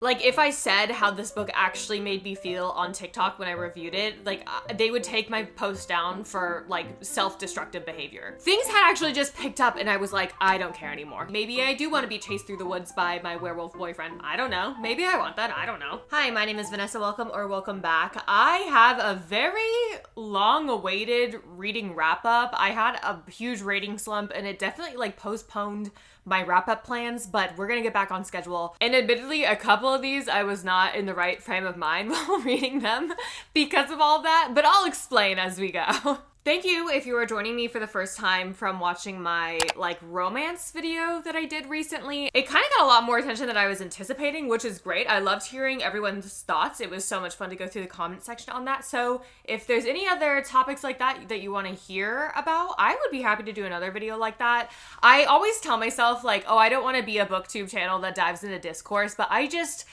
Like, if I said how this book actually made me feel on TikTok when I reviewed it, like, they would take my post down for, like, self-destructive behavior. Things had actually just picked up and I was like, I don't care anymore. Maybe I do want to be chased through the woods by my werewolf boyfriend. I don't know. Maybe I want that. I don't know. Hi, my name is Vanessa. Welcome back. I have a very long-awaited reading wrap-up. I had a huge rating slump and it definitely, like, postponed my wrap-up plans, but we're gonna get back on schedule. And admittedly, a couple of these I was not in the right frame of mind while reading them because of all of that, but I'll explain as we go. Thank you if you are joining me for the first time from watching my, like, romance video that I did recently. It kind of got a lot more attention than I was anticipating, which is great. I loved hearing everyone's thoughts. It was so much fun to go through the comment section on that. So if there's any other topics like that that you want to hear about, I would be happy to do another video like that. I always tell myself, like, oh, I don't want to be a booktube channel that dives into discourse, but I just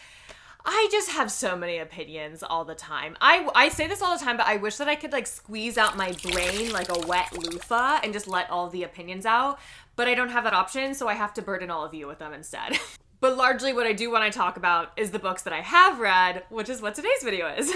have so many opinions all the time. I say this all the time, but I wish that I could, like, squeeze out my brain like a wet loofah and just let all the opinions out. But I don't have that option, so I have to burden all of you with them instead. But largely what I do want to talk about is the books that I have read, which is what today's video is.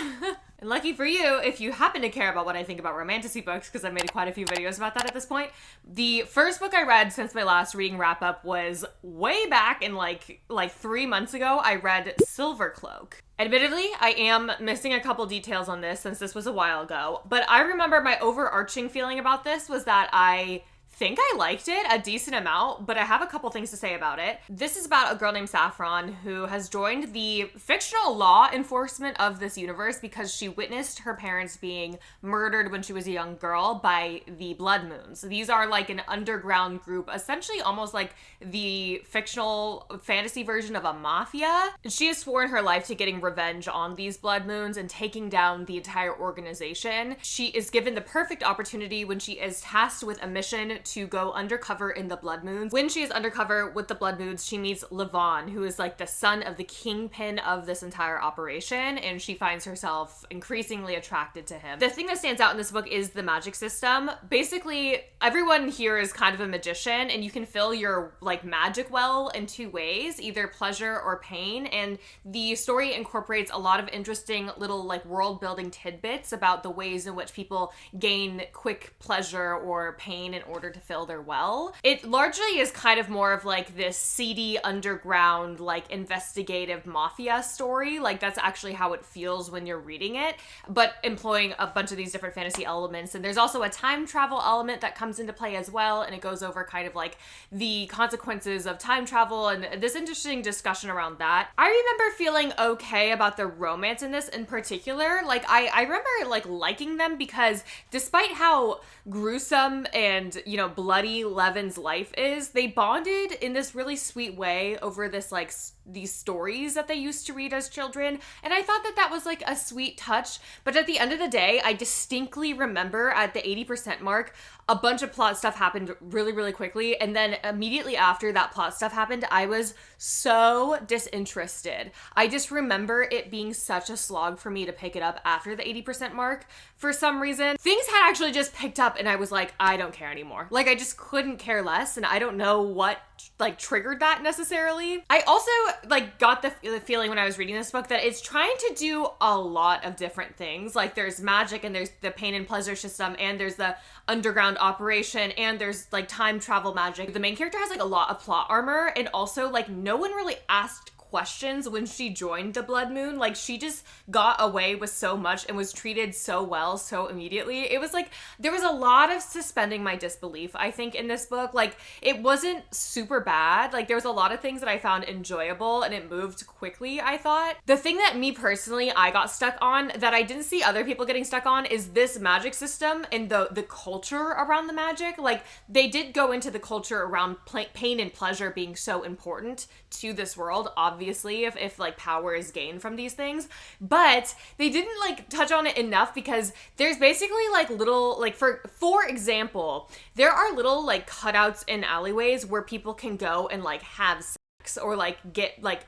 And lucky for you, if you happen to care about what I think about romantasy books, because I've made quite a few videos about that at this point, the first book I read since my last reading wrap-up was way back in like 3 months ago. I read Silvercloak. Admittedly, I am missing a couple details on this since this was a while ago, but I remember my overarching feeling about this was that I think I liked it a decent amount, but I have a couple things to say about it. This is about a girl named Saffron who has joined the fictional law enforcement of this universe because she witnessed her parents being murdered when she was a young girl by the Blood Moons. These are like an underground group, essentially almost like the fictional fantasy version of a mafia. She has sworn her life to getting revenge on these Blood Moons and taking down the entire organization. She is given the perfect opportunity when she is tasked with a mission to go undercover in the Blood Moons. When she is undercover with the Blood Moons, she meets Levon, who is like the son of the kingpin of this entire operation, and she finds herself increasingly attracted to him. The thing that stands out in this book is the magic system. Basically, everyone here is kind of a magician, and you can fill your, like, magic well in two ways, either pleasure or pain, and the story incorporates a lot of interesting little, like, world-building tidbits about the ways in which people gain quick pleasure or pain in order to fill their well. It largely is kind of more of like this seedy underground, like, investigative mafia story. Like, that's actually how it feels when you're reading it, but employing a bunch of these different fantasy elements. And there's also a time travel element that comes into play as well, and it goes over kind of like the consequences of time travel and this interesting discussion around that. I remember feeling okay about the romance in this in particular. Like, I remember, like, liking them because despite how gruesome and, you know, bloody Levin's life is, they bonded in this really sweet way over this, like, these stories that they used to read as children, and I thought that that was, like, a sweet touch. But at the end of the day, I distinctly remember at the 80% mark, a bunch of plot stuff happened really, really quickly, and then immediately after that plot stuff happened, I was so disinterested. I just remember it being such a slog for me to pick it up after the 80% mark. For some reason, things had actually just picked up, and I was like, I don't care anymore. Like, I just couldn't care less, and I don't know what, like, triggered that necessarily. I also, like, got the feeling when I was reading this book that it's trying to do a lot of different things. Like, there's magic, and there's the pain and pleasure system, and there's the underground operation, and there's, like, time travel magic. The main character has, like, a lot of plot armor, and also, like, no one really asked questions when she joined the Blood Moon. Like, she just got away with so much and was treated so well so immediately. It was like there was a lot of suspending my disbelief, I think, in this book. Like, it wasn't super bad. Like, there was a lot of things that I found enjoyable, and it moved quickly, I thought. The thing that me personally I got stuck on that I didn't see other people getting stuck on is this magic system and the culture around the magic. Like, they did go into the culture around pain and pleasure being so important to this world, obviously, if like power is gained from these things, but they didn't, like, touch on it enough because there's basically, like, little, like, for example, there are little, like, cutouts in alleyways where people can go and, like, have sex or, like, get like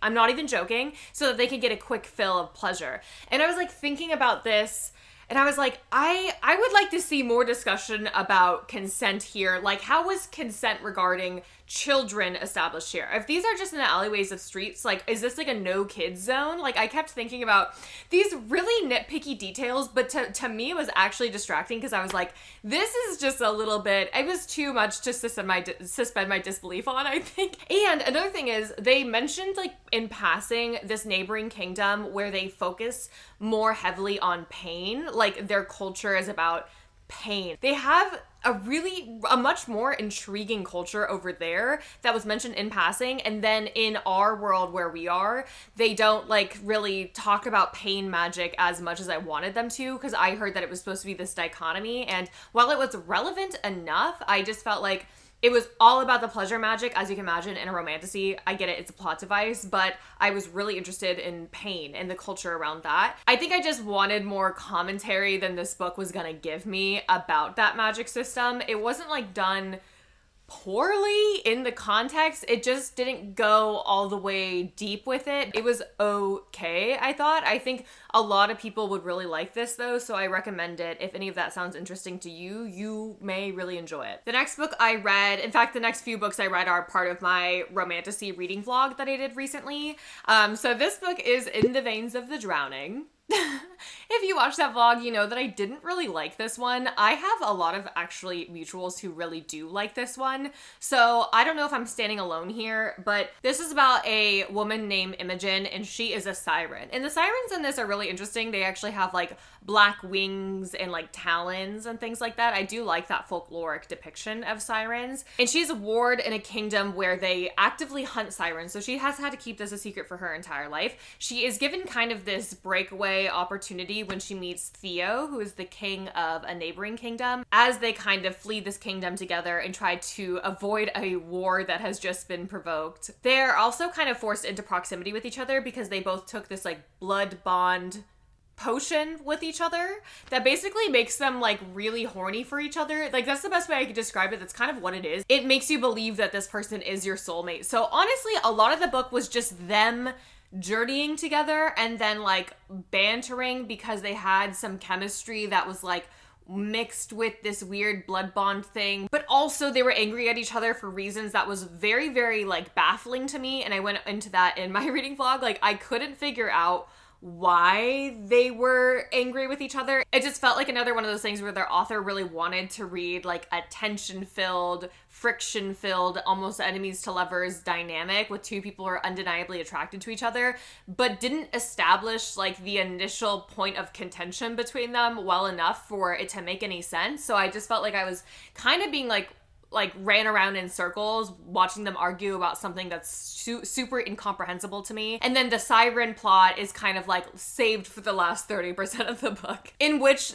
I'm not even joking, so that they can get a quick fill of pleasure. And I was, like, thinking about this, and I was like, I would like to see more discussion about consent here. Like, how was consent regarding children established here? If these are just in the alleyways of streets, like, is this like a no kids zone? Like, I kept thinking about these really nitpicky details, but to me it was actually distracting because I was like, this is just a little bit, it was too much to suspend my disbelief on, I think. And another thing is, they mentioned like in passing this neighboring kingdom where they focus more heavily on pain, like their culture is about pain. They have a much more intriguing culture over there that was mentioned in passing, and then in our world where we are, they don't like really talk about pain magic as much as I wanted them to, because I heard that it was supposed to be this dichotomy, and while it was relevant enough, I just felt like it was all about the pleasure magic, as you can imagine, in a romantasy. I get it, it's a plot device, but I was really interested in pain and the culture around that. I think I just wanted more commentary than this book was gonna give me about that magic system. It wasn't like done poorly in the context, it just didn't go all the way deep with it. It was okay, I thought. I think a lot of people would really like this though, so I recommend it. If any of that sounds interesting to you, you may really enjoy it. The next book I read, in fact, the next few books I read are part of my romantasy reading vlog that I did recently. So this book is In the Veins of the Drowning. If you watch that vlog, you know that I didn't really like this one. I have a lot of actually mutuals who really do like this one, so I don't know if I'm standing alone here, but this is about a woman named Imogen, and she is a siren. And the sirens in this are really interesting. They actually have like black wings and like talons and things like that. I do like that folkloric depiction of sirens. And she's a ward in a kingdom where they actively hunt sirens, so she has had to keep this a secret for her entire life. She is given kind of this breakaway opportunity when she meets Theo, who is the king of a neighboring kingdom, as they kind of flee this kingdom together and try to avoid a war that has just been provoked. They're also kind of forced into proximity with each other because they both took this like blood bond potion with each other that basically makes them like really horny for each other. Like, that's the best way I could describe it. That's kind of what it is. It makes you believe that this person is your soulmate. So honestly, a lot of the book was just them journeying together and then like bantering because they had some chemistry that was like mixed with this weird blood bond thing, but also they were angry at each other for reasons that was very, very like baffling to me, and I went into that in my reading vlog. Like, I couldn't figure out why they were angry with each other. It just felt like another one of those things where their author really wanted to read like a tension-filled, friction-filled, almost enemies to lovers dynamic with two people who are undeniably attracted to each other, but didn't establish like the initial point of contention between them well enough for it to make any sense. So I just felt like I was kind of being like ran around in circles watching them argue about something that's super incomprehensible to me. And then the siren plot is kind of like saved for the last 30% of the book, in which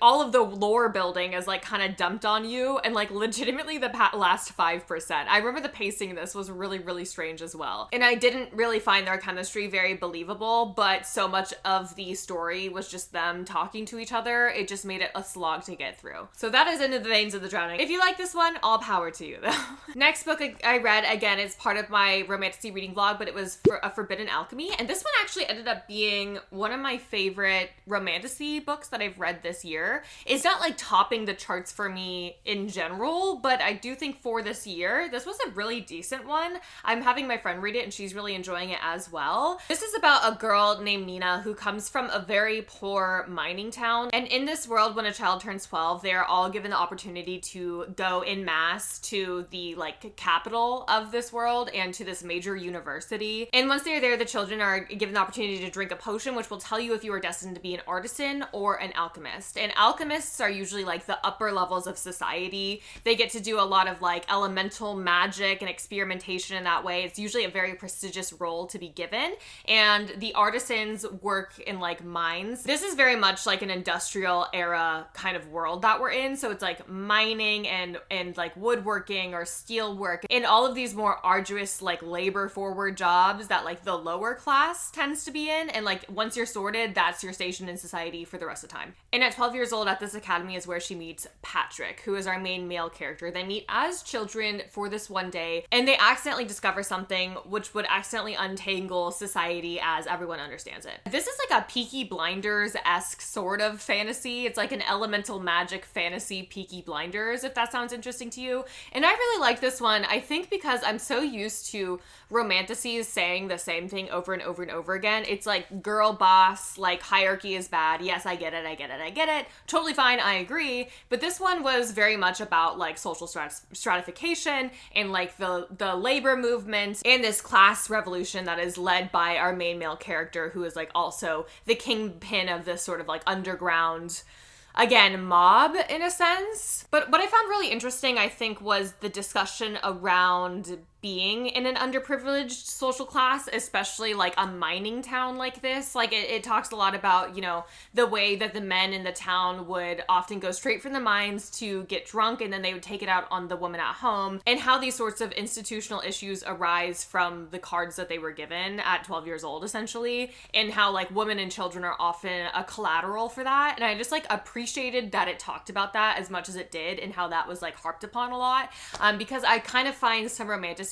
all of the lore building is like kind of dumped on you, and like legitimately the last 5%. I remember the pacing in this was really, really strange as well. And I didn't really find their chemistry very believable, but so much of the story was just them talking to each other. It just made it a slog to get through. So that is In the Veins of the Drowning. If you like this one, all power to you though. Next book I read, again, it's part of my romantasy reading vlog, but it was for a Forbidden Alchemy, and this one actually ended up being one of my favorite romantasy books that I've read this year. It's not like topping the charts for me in general, but I do think for this year, this was a really decent one. I'm having my friend read it and she's really enjoying it as well. This is about a girl named Nina who comes from a very poor mining town, and in this world, when a child turns 12, they are all given the opportunity to go in mass to the like capital of this world and to this major university. And once they're there, the children are given the opportunity to drink a potion which will tell you if you are destined to be an artisan or an alchemist. And alchemists are usually like the upper levels of society. They get to do a lot of like elemental magic and experimentation in that way. It's usually a very prestigious role to be given. And the artisans work in like mines. This is very much like an industrial era kind of world that we're in. So it's like mining and like woodworking or steel work and all of these more arduous like labor forward jobs that like the lower class tends to be in. And like once you're sorted, that's your station in society for the rest of the time. And at 12 years old at this academy is where she meets Patrick, who is our main male character. They meet as children for this one day, and they accidentally discover something which would accidentally untangle society as everyone understands it. This is like a Peaky Blinders-esque sort of fantasy. It's like an elemental magic fantasy Peaky Blinders, if that sounds interesting interesting to you. And I really like this one, I think because I'm so used to romantasies saying the same thing over and over and over again. It's like girl boss, like hierarchy is bad. Yes, I get it. Totally fine, I agree. But this one was very much about like social stratification and like the labor movement and this class revolution that is led by our main male character, who is like also the kingpin of this sort of like underground, again, mob in a sense. But what I found really interesting, I think, was the discussion around being in an underprivileged social class, especially like a mining town like this. Like it talks a lot about, you know, the way that the men in the town would often go straight from the mines to get drunk and then they would take it out on the woman at home, and how these sorts of institutional issues arise from the cards that they were given at 12 years old, essentially, and how like women and children are often a collateral for that. And I just like appreciated that it talked about that as much as it did, and how that was like harped upon a lot, because I kind of find some romanticies,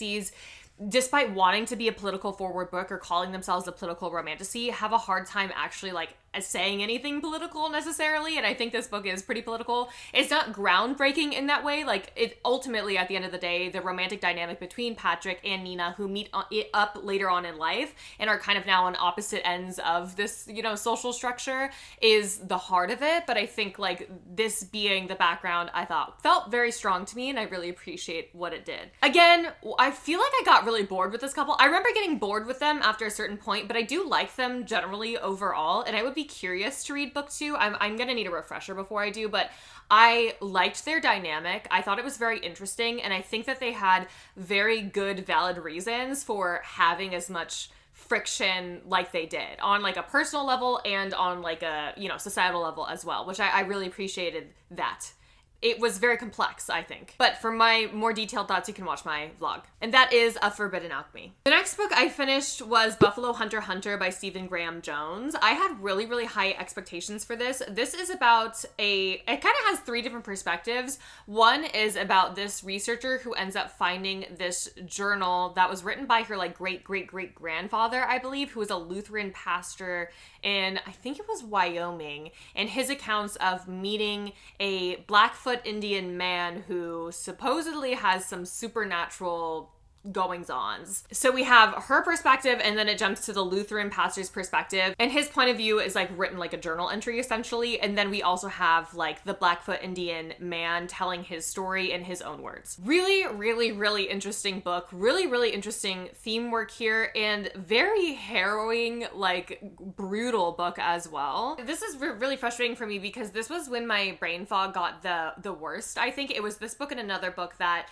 despite wanting to be a political forward book or calling themselves a political romantasy, have a hard time actually like saying anything political necessarily. And I think this book is pretty political. It's not groundbreaking in that way. Like it ultimately, at the end of the day, the romantic dynamic between Patrick and Nina, who meet up later on in life and are kind of now on opposite ends of this, you know, social structure, is the heart of it. But I think like this being the background, I thought felt very strong to me, and I really appreciate what it did. Again, I feel like I got really bored with this couple. I remember getting bored with them after a certain point, but I do like them generally overall, and I would be curious to read book 2. I'm gonna need a refresher before I do, but I liked their dynamic. I thought it was very interesting, and I think that they had very good, valid reasons for having as much friction like they did, on like a personal level and on like a, you know, societal level as well, which I really appreciated that. It was very complex, I think. But for my more detailed thoughts, you can watch my vlog. And that is A Forbidden Alchemy. The next book I finished was Buffalo Hunter Hunter by Stephen Graham Jones. I had really, really high expectations for this. This is about it kind of has 3 different perspectives. One is about this researcher who ends up finding this journal that was written by her like great-great-great-grandfather, I believe, who was a Lutheran pastor in, I think it was Wyoming, and his accounts of meeting a Blackfoot Indian man who supposedly has some supernatural goings-ons. So we have her perspective, and then it jumps to the Lutheran pastor's perspective, and his point of view is like written like a journal entry essentially. And then we also have like the Blackfoot Indian man telling his story in his own words. Really, really, really interesting book. Really, really interesting theme work here, and very harrowing, like brutal book as well. This is really frustrating for me because this was when my brain fog got the worst. I think it was this book and another book that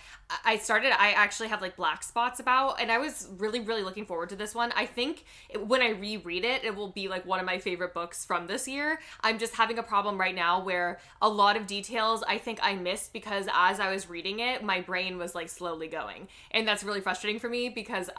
I actually have like black spots about, and I was really, really looking forward to this one. I think when I reread it, it will be like one of my favorite books from this year. I'm just having a problem right now where a lot of details I think I missed because as I was reading it, my brain was like slowly going. And that's really frustrating for me because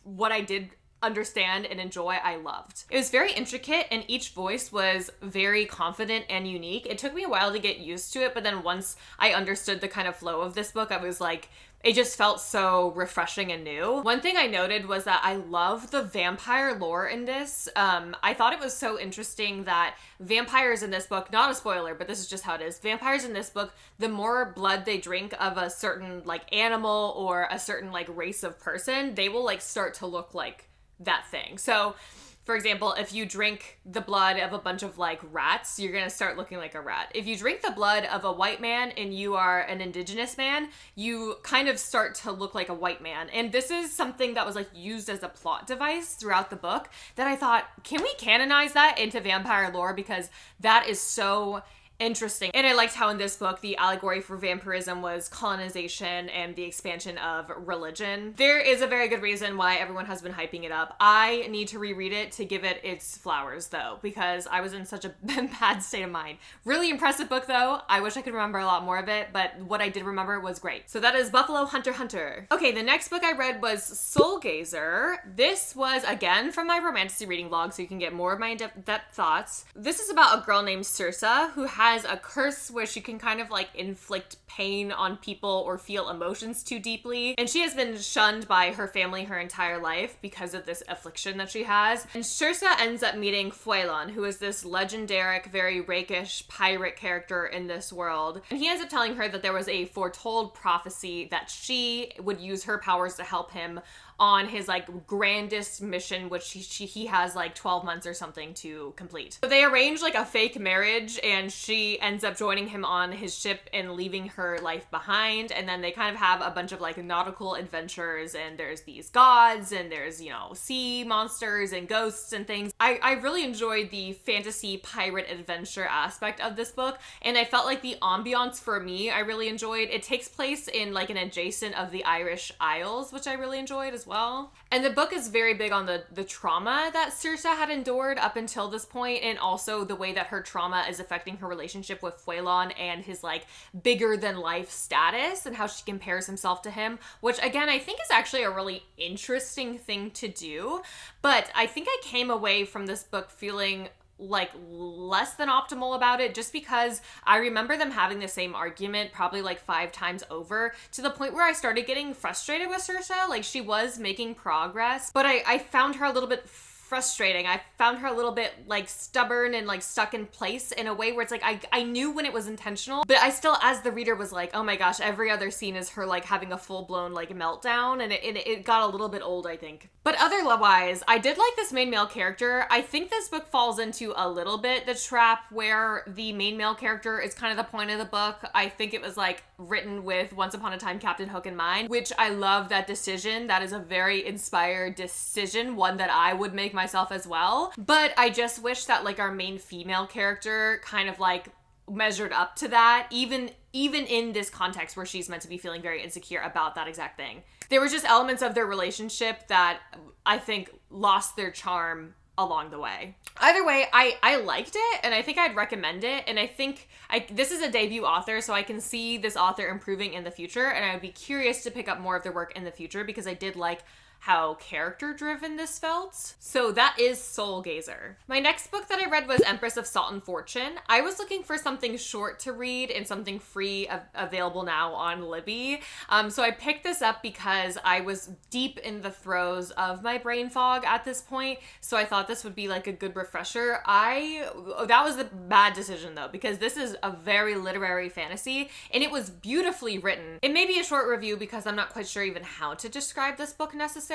what I did understand and enjoy, I loved. It was very intricate, and each voice was very confident and unique. It took me a while to get used to it, but then once I understood the kind of flow of this book, I was like, it just felt so refreshing and new. One thing I noted was that I love the vampire lore in this. I thought it was so interesting that vampires in this book, not a spoiler, but this is just how it is. Vampires in this book, the more blood they drink of a certain like animal or a certain like race of person, they will like start to look like that thing. So for example, if you drink the blood of a bunch of like rats, you're gonna start looking like a rat. If you drink the blood of a white man and you are an indigenous man, you kind of start to look like a white man. And this is something that was like used as a plot device throughout the book that I thought, can we canonize that into vampire lore? Because that is so interesting. And I liked how in this book, the allegory for vampirism was colonization and the expansion of religion. There is a very good reason why everyone has been hyping it up. I need to reread it to give it its flowers though, because I was in such a bad state of mind. Really impressive book though. I wish I could remember a lot more of it, but what I did remember was great. So that is Buffalo Hunter Hunter. Okay, the next book I read was Soulgazer. This was again from my romantasy reading vlog, so you can get more of my in-depth thoughts. This is about a girl named Circe who had has a curse where she can kind of like inflict pain on people or feel emotions too deeply. And she has been shunned by her family her entire life because of this affliction that she has. And Sirsa ends up meeting phewww, who is this legendary, very rakish pirate character in this world. And he ends up telling her that there was a foretold prophecy that she would use her powers to help him on his like grandest mission, which he has like 12 months or something to complete. So they arrange like a fake marriage, and she ends up joining him on his ship and leaving her life behind. And then they kind of have a bunch of like nautical adventures, and there's these gods, and there's, you know, sea monsters and ghosts and things. I really enjoyed the fantasy pirate adventure aspect of this book, and I felt like the ambiance for me, I really enjoyed. It takes place in like an adjacent of the Irish Isles, which I really enjoyed as well. And the book is very big on the trauma that Sirsa had endured up until this point, and also the way that her trauma is affecting her relationship with phewww and his like bigger than life status, and how she compares himself to him, which again I think is actually a really interesting thing to do. But I think I came away from this book feeling like less than optimal about it, just because I remember them having the same argument probably like 5 times over, to the point where I started getting frustrated with Sirsa. Like, she was making progress, but I found her a little bit frustrating. I found her a little bit like stubborn and like stuck in place in a way where it's like I knew when it was intentional, but I still, as the reader, was like, oh my gosh, every other scene is her like having a full-blown like meltdown, and it got a little bit old, I think. But otherwise, I did like this main male character. I think this book falls into a little bit the trap where the main male character is kind of the point of the book. I think it was like written with Once Upon a Time Captain Hook in mind, which I love that decision. That is a very inspired decision, one that I would make myself as well. But I just wish that like our main female character kind of like measured up to that, even in this context where she's meant to be feeling very insecure about that exact thing. There were just elements of their relationship that I think lost their charm along the way. Either way, I liked it, and I think I'd recommend it, and I think this is a debut author, so I can see this author improving in the future, and I would be curious to pick up more of their work in the future, because I did like how character-driven this felt. So that is Soulgazer. My next book that I read was Empress of Salt and Fortune. I was looking for something short to read and something free available now on Libby. So I picked this up because I was deep in the throes of my brain fog at this point, so I thought this would be like a good refresher. That was a bad decision though, because this is a very literary fantasy, and it was beautifully written. It may be a short review because I'm not quite sure even how to describe this book necessarily.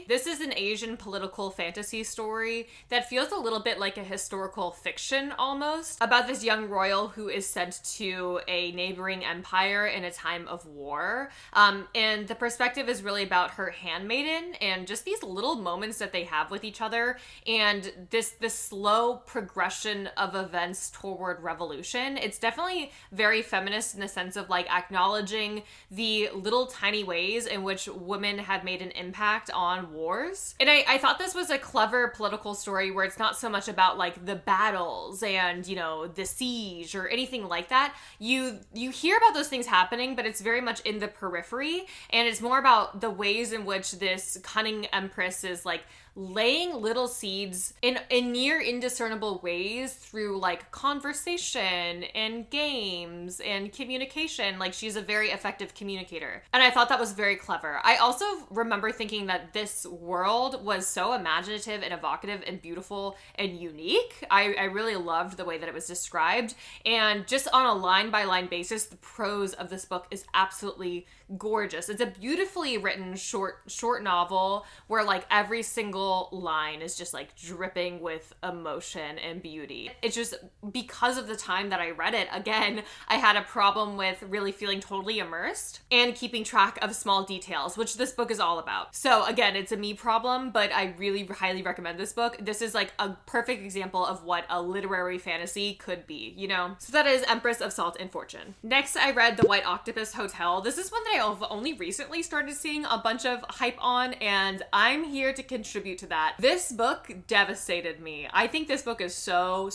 This is an Asian political fantasy story that feels a little bit like a historical fiction almost, about this young royal who is sent to a neighboring empire in a time of war. And the perspective is really about her handmaiden and just these little moments that they have with each other, and this slow progression of events toward revolution. It's definitely very feminist in the sense of like acknowledging the little tiny ways in which women have made an impact on wars. And I thought this was a clever political story where it's not so much about like the battles and, you know, the siege or anything like that. You hear about those things happening, but it's very much in the periphery, and it's more about the ways in which this cunning empress is like laying little seeds in near indiscernible ways through like conversation and games and communication. Like, she's a very effective communicator, and I thought that was very clever. I also remember thinking that this world was so imaginative and evocative and beautiful and unique. I really loved the way that it was described, and just on a line-by-line basis, the prose of this book is absolutely gorgeous. It's a beautifully written short novel where like every single line is just like dripping with emotion and beauty. It's just because of the time that I read it, again, I had a problem with really feeling totally immersed and keeping track of small details, which this book is all about. So again, it's a me problem, but I really highly recommend this book. This is like a perfect example of what a literary fantasy could be, you know? So that is Empress of Salt and Fortune. Next, I read The White Octopus Hotel. This is one that I've only recently started seeing a bunch of hype on, and I'm here to contribute to that. This book devastated me. I think this book is so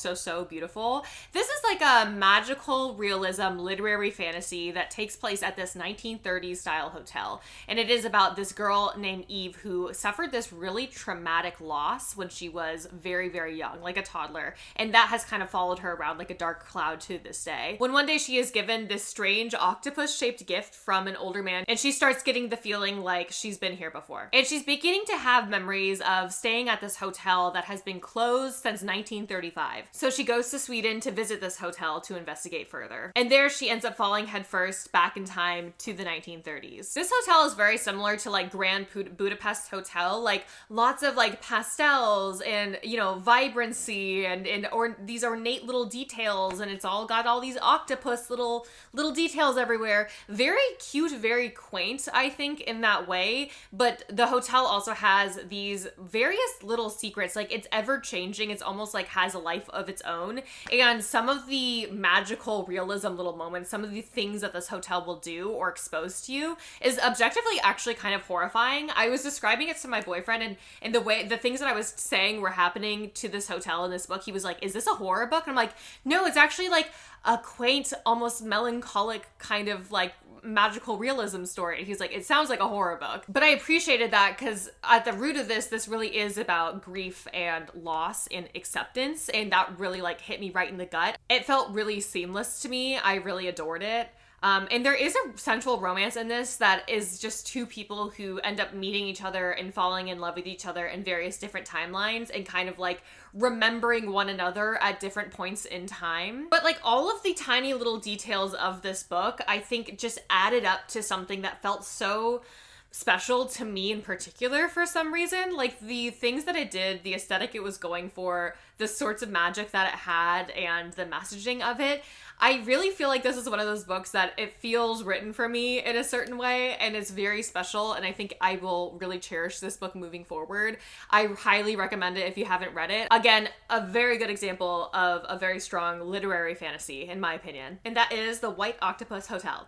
beautiful. This is like a magical realism literary fantasy that takes place at this 1930s style hotel, and it is about this girl named Eve, who suffered this really traumatic loss when she was very, very young, like a toddler. And that has kind of followed her around like a dark cloud to this day. When one day she is given this strange octopus-shaped gift from an older man, and she starts getting the feeling like she's been here before. And she's beginning to have memories of staying at this hotel that has been closed since 1935. So she goes to Sweden to visit this hotel to investigate further. And there she ends up falling headfirst back in time to the 1930s. This hotel is very similar to like Grand Budapest Hotel, like lots of like pastels and, you know, vibrancy and or these ornate little details, and it's all got all these octopus little details everywhere. Very cute, very quaint, I think, in that way. But the hotel also has these various little secrets. Like, it's ever changing. It's almost like has a life of its own. And some of the magical realism little moments, some of the things that this hotel will do or expose to you is objectively actually kind of horrifying. I was describing it to my boyfriend, and the things that I was saying were happening to this hotel in this book, he was like, is this a horror book? And I'm like, no, it's actually like a quaint, almost melancholic kind of like magical realism story. And he's like, it sounds like a horror book. But I appreciated that because at the root of this really is about grief and loss and acceptance. And that really like hit me right in the gut. It felt really seamless to me. I really adored it. And there is a central romance in this that is just two people who end up meeting each other and falling in love with each other in various different timelines and kind of like remembering one another at different points in time. But like all of the tiny little details of this book, I think just added up to something that felt so special to me in particular for some reason. Like the things that it did, the aesthetic it was going for, the sorts of magic that it had, and the messaging of it. I really feel like this is one of those books that it feels written for me in a certain way, and it's very special, and I think I will really cherish this book moving forward. I highly recommend it if you haven't read it. Again, a very good example of a very strong literary fantasy, in my opinion, and that is The White Octopus Hotel.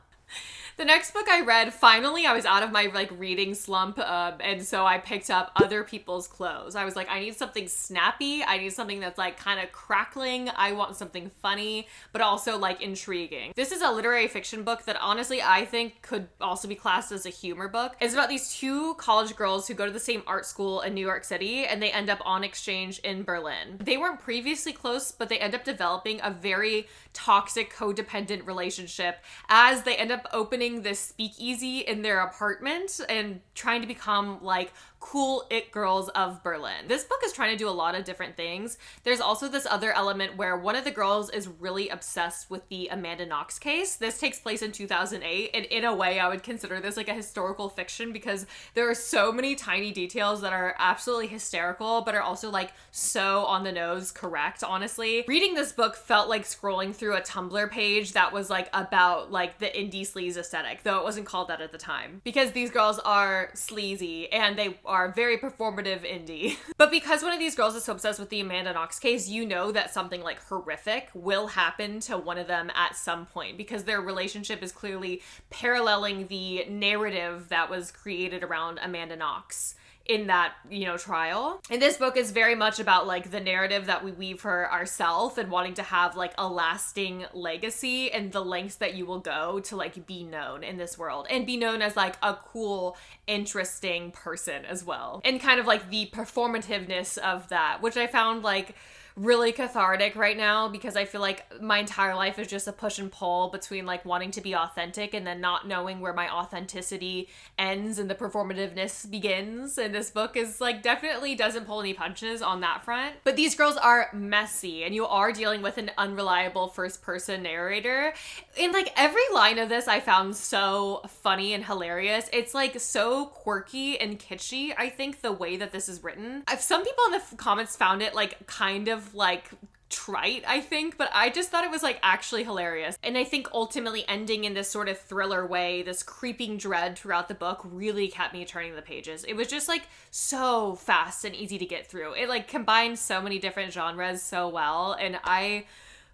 The next book I read, finally, I was out of my like reading slump, and so I picked up Other People's Clothes. I was like, I need something snappy. I need something that's like kind of crackling. I want something funny, but also like intriguing. This is a literary fiction book that honestly I think could also be classed as a humor book. It's about these two college girls who go to the same art school in New York City, and they end up on exchange in Berlin. They weren't previously close, but they end up developing a very toxic, codependent relationship as they end up opening this speakeasy in their apartment and trying to become like cool it girls of Berlin. This book is trying to do a lot of different things. There's also this other element where one of the girls is really obsessed with the Amanda Knox case. This takes place in 2008, and in a way I would consider this like a historical fiction because there are so many tiny details that are absolutely hysterical but are also like so on the nose correct, honestly. Reading this book felt like scrolling through a Tumblr page that was like about like the indie sleaze aesthetic, though it wasn't called that at the time, because these girls are sleazy and they are very performative indie. But because one of these girls is so obsessed with the Amanda Knox case, you know that something like horrific will happen to one of them at some point because their relationship is clearly paralleling the narrative that was created around Amanda Knox in that, you know, trial. And this book is very much about like the narrative that we weave for ourselves and wanting to have like a lasting legacy and the lengths that you will go to like be known in this world and be known as like a cool, interesting person as well. And kind of like the performativeness of that, which I found like really cathartic right now because I feel like my entire life is just a push and pull between like wanting to be authentic and then not knowing where my authenticity ends and the performativeness begins. And this book is like definitely doesn't pull any punches on that front. But these girls are messy and you are dealing with an unreliable first person narrator. And like every line of this I found so funny and hilarious. It's like so quirky and kitschy, I think, the way that this is written. Some people in the comments found it like kind of like trite, I think, but I just thought it was like actually hilarious. And I think ultimately ending in this sort of thriller way, this creeping dread throughout the book really kept me turning the pages. It was just like so fast and easy to get through. It like combined so many different genres so well, and I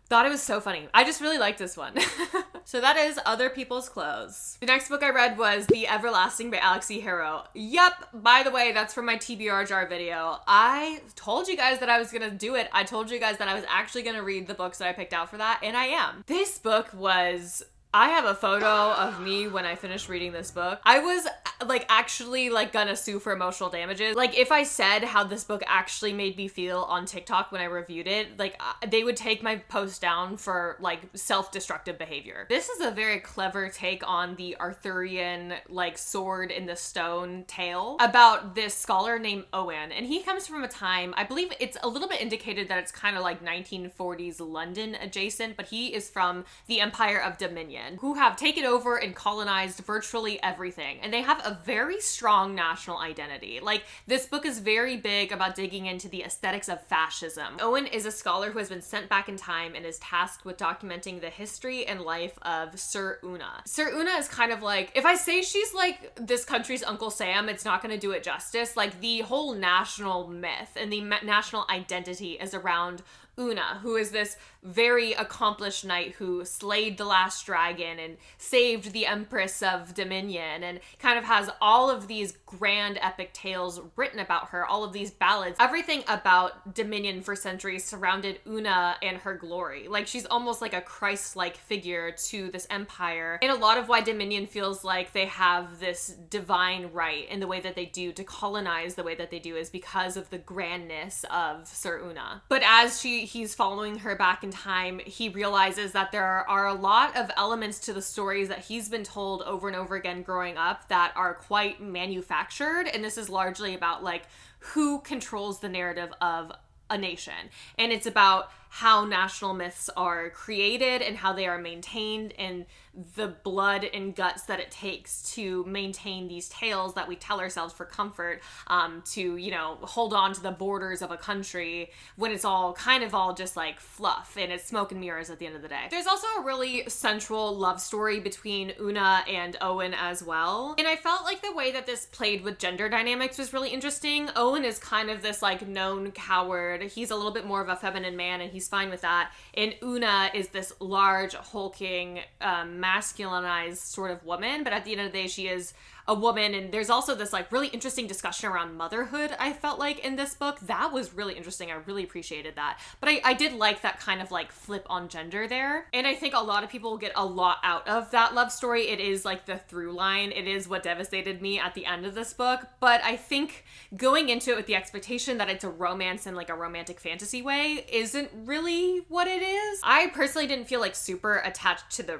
thought it was so funny. I just really liked this one. So that is Other People's Clothes. The next book I read was The Everlasting by Alexi Harrow. Yep, by the way, that's from my TBR jar video. I told you guys that I was gonna do it. I told you guys that I was actually gonna read the books that I picked out for that, and I am. This book was I have a photo of me when I finished reading this book. I was like actually like gonna sue for emotional damages. Like if I said how this book actually made me feel on TikTok when I reviewed it, like they would take my post down for like self-destructive behavior. This is a very clever take on the Arthurian like sword in the stone tale about this scholar named Owen. And he comes from a time, I believe it's a little bit indicated that it's kind of like 1940s London adjacent, but he is from the Empire of Dominion, who have taken over and colonized virtually everything. And they have a very strong national identity. Like this book is very big about digging into the aesthetics of fascism. Owen is a scholar who has been sent back in time and is tasked with documenting the history and life of Sir Una. Sir Una is kind of like, if I say she's like this country's Uncle Sam, it's not going to do it justice. Like the whole national myth and the national identity is around Una, who is this very accomplished knight who slayed the last dragon and saved the Empress of Dominion, and kind of has all of these grand epic tales written about her, all of these ballads. Everything about Dominion for centuries surrounded Una and her glory. Like she's almost like a Christ-like figure to this empire. And a lot of why Dominion feels like they have this divine right in the way that they do to colonize the way that they do is because of the grandness of Sir Una. But as he's following her back in time, he realizes that there are a lot of elements to the stories that he's been told over and over again growing up that are quite manufactured. And this is largely about like who controls the narrative of a nation. And it's about how national myths are created and how they are maintained and the blood and guts that it takes to maintain these tales that we tell ourselves for comfort, to, you know, hold on to the borders of a country when it's all kind of all just like fluff and it's smoke and mirrors at the end of the day. There's also a really central love story between Una and Owen as well. And I felt like the way that this played with gender dynamics was really interesting. Owen is kind of this like known coward. He's a little bit more of a feminine man and he's fine with that. And Una is this large, hulking, masculinized sort of woman, but at the end of the day, she is a woman. And there's also this like really interesting discussion around motherhood, I felt like, in this book. That was really interesting. I really appreciated that. But I did like that kind of like flip on gender there. And I think a lot of people get a lot out of that love story. It is like the through line. It is what devastated me at the end of this book. But I think going into it with the expectation that it's a romance in like a romantic fantasy way isn't really what it is. I personally didn't feel like super attached to the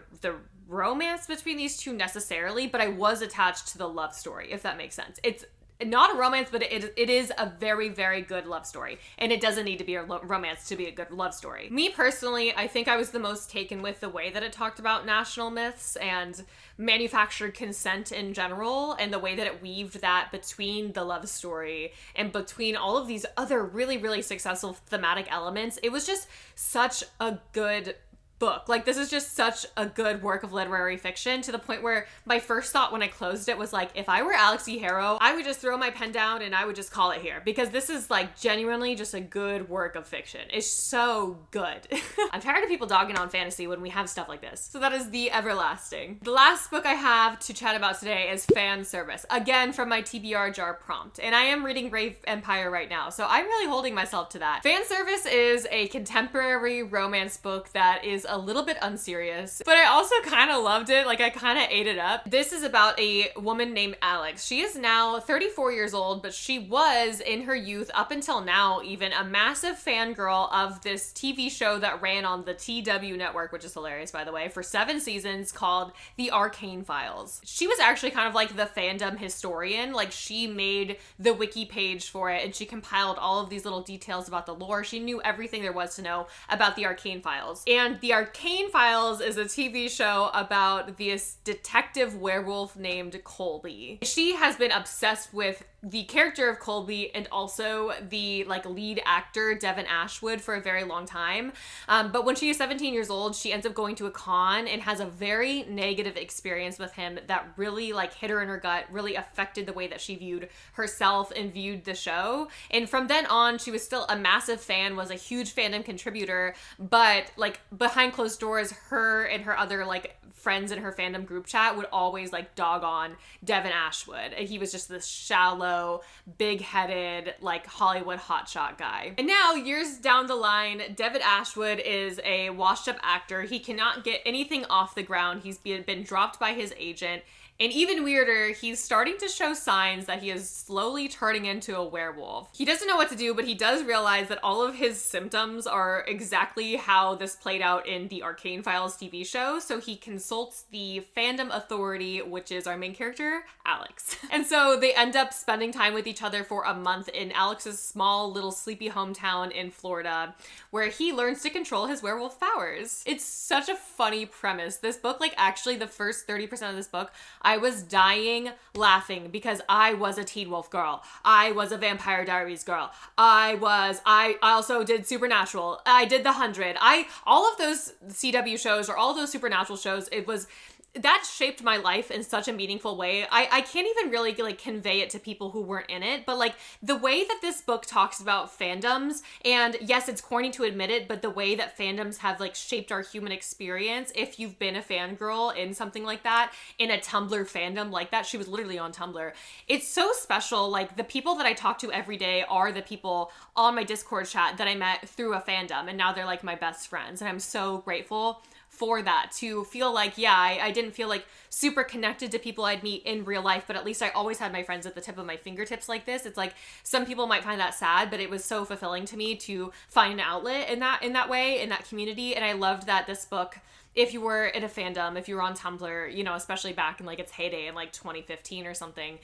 romance between these two necessarily, but I was attached to the love story, if that makes sense. It's not a romance, but it is a very, very good love story. And it doesn't need to be a romance to be a good love story. Me personally, I think I was the most taken with the way that it talked about national myths and manufactured consent in general, and the way that it weaved that between the love story and between all of these other really, really successful thematic elements. It was just such a good book. Like, this is just such a good work of literary fiction, to the point where my first thought when I closed it was like, if I were Alex E. Harrow, I would just throw my pen down and I would just call it here, because this is like genuinely just a good work of fiction. It's so good. I'm tired of people dogging on fantasy when we have stuff like this. So that is The Everlasting. The last book I have to chat about today is Fan Service, again from my TBR jar prompt, and I am reading Brave Empire right now, so I'm really holding myself to that. Fan Service is a contemporary romance book that is a little bit unserious, but I also kind of loved it. Like, I kind of ate it up. This is about a woman named Alex. She is now 34 years old, but she was, in her youth, up until now even, a massive fangirl of this TV show that ran on the TW network, which is hilarious, by the way, for 7 seasons, called The Arcane Files. She was actually kind of like the fandom historian. Like, she made the wiki page for it, and she compiled all of these little details about the lore. She knew everything there was to know about The Arcane Files. And The Arcane Files is a TV show about this detective werewolf named Colby. She has been obsessed with the character of Colby and also the like lead actor Devin Ashwood for a very long time. But when she is 17 years old, she ends up going to a con and has a very negative experience with him that really like hit her in her gut, really affected the way that she viewed herself and viewed the show. And from then on, she was still a massive fan, was a huge fandom contributor, but like behind closed doors, her and her other like friends in her fandom group chat would always like dog on Devin Ashwood. And he was just this shallow, big-headed, like Hollywood hotshot guy. And now, years down the line, Devin Ashwood is a washed-up actor. He cannot get anything off the ground. He's been dropped by his agent. And even weirder, he's starting to show signs that he is slowly turning into a werewolf. He doesn't know what to do, but he does realize that all of his symptoms are exactly how this played out in the Arcane Files TV show, so he consults the fandom authority, which is our main character, Alex. And so they end up spending time with each other for a month in Alex's small little sleepy hometown in Florida, where he learns to control his werewolf powers. It's such a funny premise. This book, like actually the first 30% of this book, I was dying laughing because I was a Teen Wolf girl. I was a Vampire Diaries girl. I also did Supernatural. I did The 100. All of those CW shows or all of those Supernatural shows, that shaped my life in such a meaningful way. I can't even really like convey it to people who weren't in it, but like the way that this book talks about fandoms, and yes, it's corny to admit it, but the way that fandoms have like shaped our human experience, if you've been a fangirl in something like that, in a Tumblr fandom like that, she was literally on Tumblr. It's so special. Like the people that I talk to every day are the people on my Discord chat that I met through a fandom, and now they're like my best friends, and I'm so grateful for that, to feel like, yeah, I didn't feel like super connected to people I'd meet in real life, but at least I always had my friends at the tip of my fingertips like this. It's like, some people might find that sad, but it was so fulfilling to me to find an outlet in that way, in that community. And I loved that this book, if you were in a fandom, if you were on Tumblr, you know, especially back in like its heyday in like 2015 or something,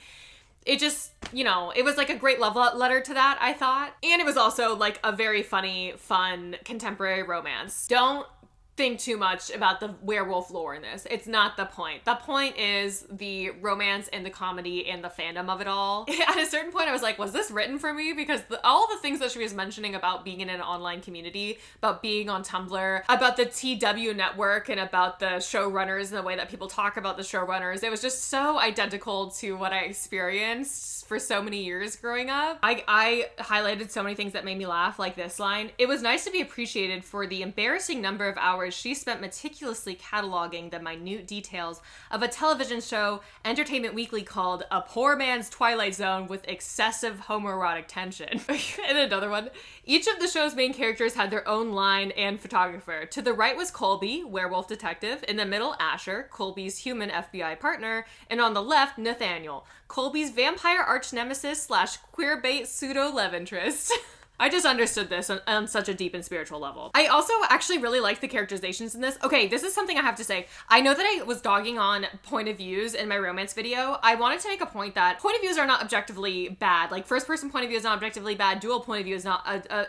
it just, you know, it was like a great love letter to that, I thought. And it was also like a very funny, fun, contemporary romance. Don't think too much about the werewolf lore in this. It's not the point. The point is the romance and the comedy and the fandom of it all. At a certain point, I was like, was this written for me? Because all the things that she was mentioning about being in an online community, about being on Tumblr, about the TW network, and about the showrunners and the way that people talk about the showrunners, it was just so identical to what I experienced for so many years growing up. I highlighted so many things that made me laugh, like this line. It was nice to be appreciated for the embarrassing number of hours she spent meticulously cataloging the minute details of a television show Entertainment Weekly called A Poor Man's Twilight Zone with Excessive Homoerotic Tension. And another one. Each of the show's main characters had their own line and photographer. To the right was Colby, werewolf detective. In the middle, Asher, Colby's human FBI partner. And on the left, Nathaniel, Colby's vampire arch nemesis / queerbait pseudo love interest. I just understood this on such a deep and spiritual level. I also actually really liked the characterizations in this. Okay, this is something I have to say. I know that I was dogging on point of views in my romance video. I wanted to make a point that point of views are not objectively bad. Like first person point of view is not objectively bad. Dual point of view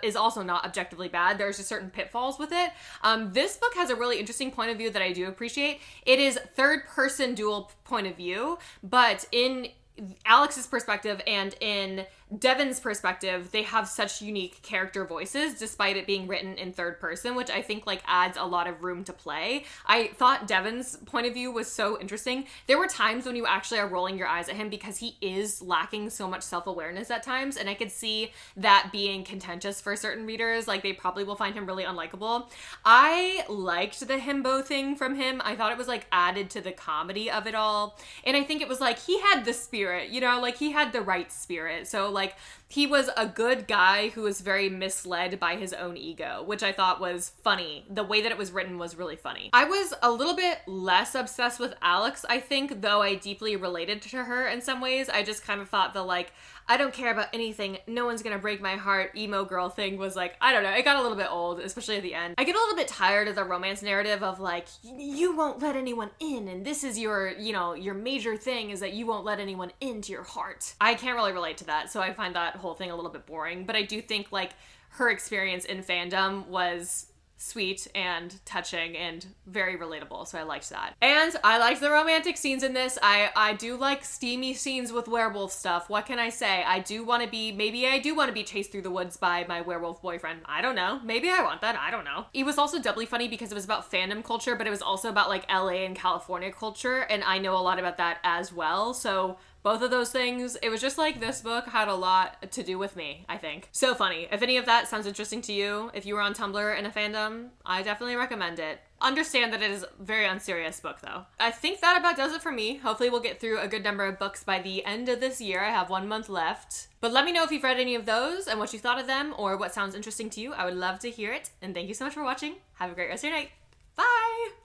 is also not objectively bad. There's just certain pitfalls with it. This book has a really interesting point of view that I do appreciate. It is third person dual point of view, but in Alex's perspective and in Devin's perspective, they have such unique character voices despite it being written in third person, which I think like adds a lot of room to play. I thought Devin's point of view was so interesting. There were times when you actually are rolling your eyes at him because he is lacking so much self-awareness at times, and I could see that being contentious for certain readers. Like they probably will find him really unlikable. I liked the himbo thing from him. I thought it was like added to the comedy of it all, and I think it was like he had the spirit, you know, like he had the right spirit. So like he was a good guy who was very misled by his own ego, which I thought was funny. The way that it was written was really funny. I was a little bit less obsessed with Alex, I think, though I deeply related to her in some ways. I just kind of thought the like, I don't care about anything, no one's gonna break my heart, emo girl thing was like, I don't know, it got a little bit old, especially at the end. I get a little bit tired of the romance narrative of like, you won't let anyone in, and this is your, you know, your major thing is that you won't let anyone into your heart. I can't really relate to that, so I find that whole thing a little bit boring, but I do think like her experience in fandom was sweet and touching and very relatable, so I liked that. And I liked the romantic scenes in this. I do like steamy scenes with werewolf stuff. What can I say? Maybe I do want to be chased through the woods by my werewolf boyfriend. I don't know. Maybe I want that. I don't know. It was also doubly funny because it was about fandom culture, but it was also about like LA and California culture, and I know a lot about that as well, so both of those things. It was just like this book had a lot to do with me, I think. So funny. If any of that sounds interesting to you, if you were on Tumblr in a fandom, I definitely recommend it. Understand that it is a very unserious book though. I think that about does it for me. Hopefully we'll get through a good number of books by the end of this year. I have 1 month left. But let me know if you've read any of those and what you thought of them or what sounds interesting to you. I would love to hear it. And thank you so much for watching. Have a great rest of your night. Bye!